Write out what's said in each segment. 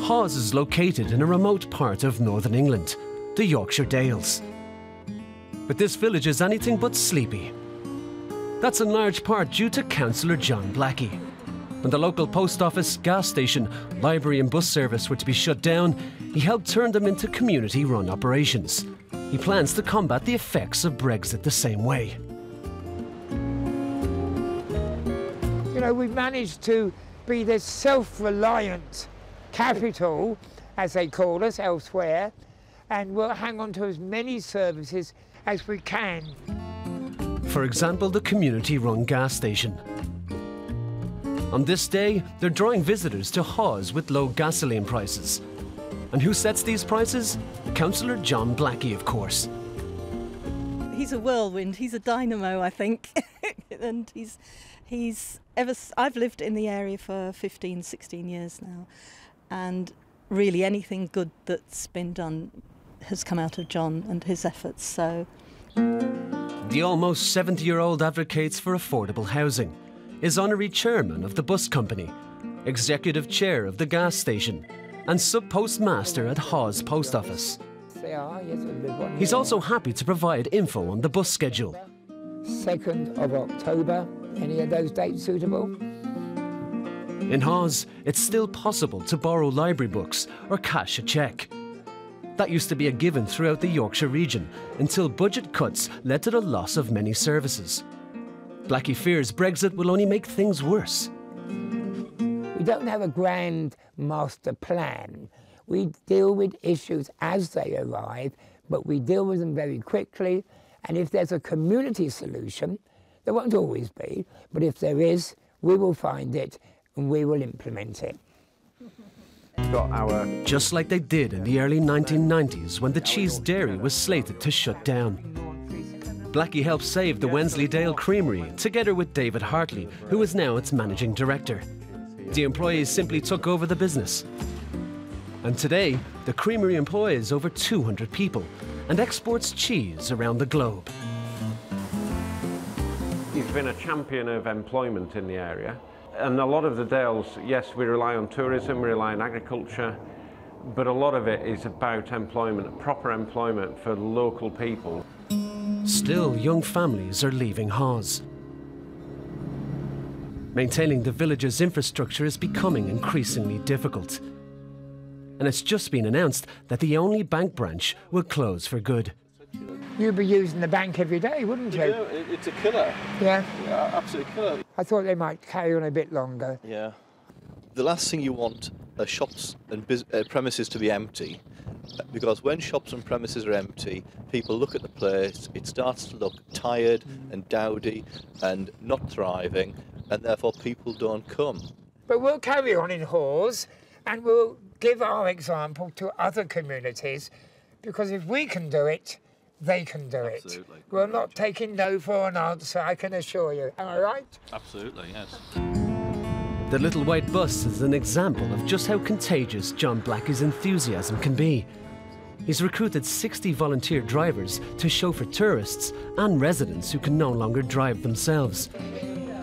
Hawes is located in a remote part of northern England, the Yorkshire Dales. But this village is anything but sleepy. That's in large part due to Councillor John Blackie. When the local post office, gas station, library and bus service were to be shut down, he helped turn them into community-run operations. He plans to combat the effects of Brexit the same way. You know, we've managed to be this self-reliant capital, as they call us elsewhere, and we'll hang on to as many services as we can. For example, the community-run gas station. On this day, they're drawing visitors to Hawes with low gasoline prices. And who sets these prices? Councillor John Blackie, of course. He's a whirlwind, he's a dynamo, I think. And I've lived in the area for 15, 16 years now. And really anything good that's been done has come out of John and his efforts, so. The almost 70-year-old advocates for affordable housing, is honorary chairman of the bus company, executive chair of the gas station, and sub-postmaster at Hawes Post Office. He's also happy to provide info on the bus schedule. 2nd of October, any of those dates suitable? In Hawes, it's still possible to borrow library books or cash a cheque. That used to be a given throughout the Yorkshire region until budget cuts led to the loss of many services. Blackie fears Brexit will only make things worse. We don't have a grand master plan. We deal with issues as they arrive, but we deal with them very quickly. And if there's a community solution, there won't always be, but if there is, we will find it and we will implement it. Just like they did in the early 1990s when the cheese dairy was slated to shut down. Blackie helped save the Wensleydale Creamery together with David Hartley, who is now its managing director. The employees simply took over the business. And today, the creamery employs over 200 people and exports cheese around the globe. He's been a champion of employment in the area. And a lot of the Dales, yes, we rely on tourism, we rely on agriculture, but a lot of it is about employment, proper employment for local people. Still, young families are leaving Hawes. Maintaining the village's infrastructure is becoming increasingly difficult. And it's just been announced that the only bank branch will close for good. You'd be using the bank every day, wouldn't you? Yeah, it's a killer. Yeah? Yeah, absolute killer. I thought they might carry on a bit longer. Yeah. The last thing you want are shops and premises to be empty, because when shops and premises are empty, people look at the place, it starts to look tired and dowdy and not thriving, and therefore people don't come. But we'll carry on in Hawes and we'll give our example to other communities, because if we can do it, they can do it. We're not taking no for an answer, I can assure you. Am I right? Absolutely, yes. The little white bus is an example of just how contagious John Blackie's enthusiasm can be. He's recruited 60 volunteer drivers to chauffeur tourists and residents who can no longer drive themselves.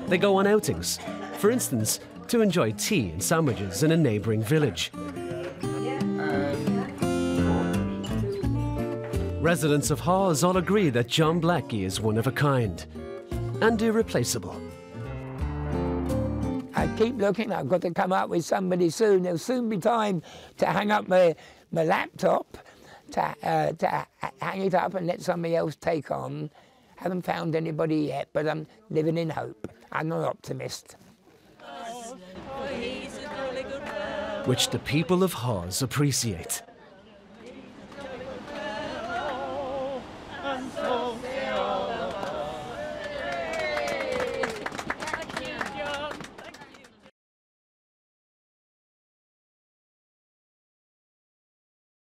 They go on outings, for instance, to enjoy tea and sandwiches in a neighbouring village. Residents of Hawes all agree that John Blackie is one of a kind and irreplaceable. I keep looking, I've got to come up with somebody soon. There'll soon be time to hang up my laptop, to hang it up and let somebody else take on. Haven't found anybody yet, but I'm living in hope. I'm an optimist. Which the people of Hawes appreciate.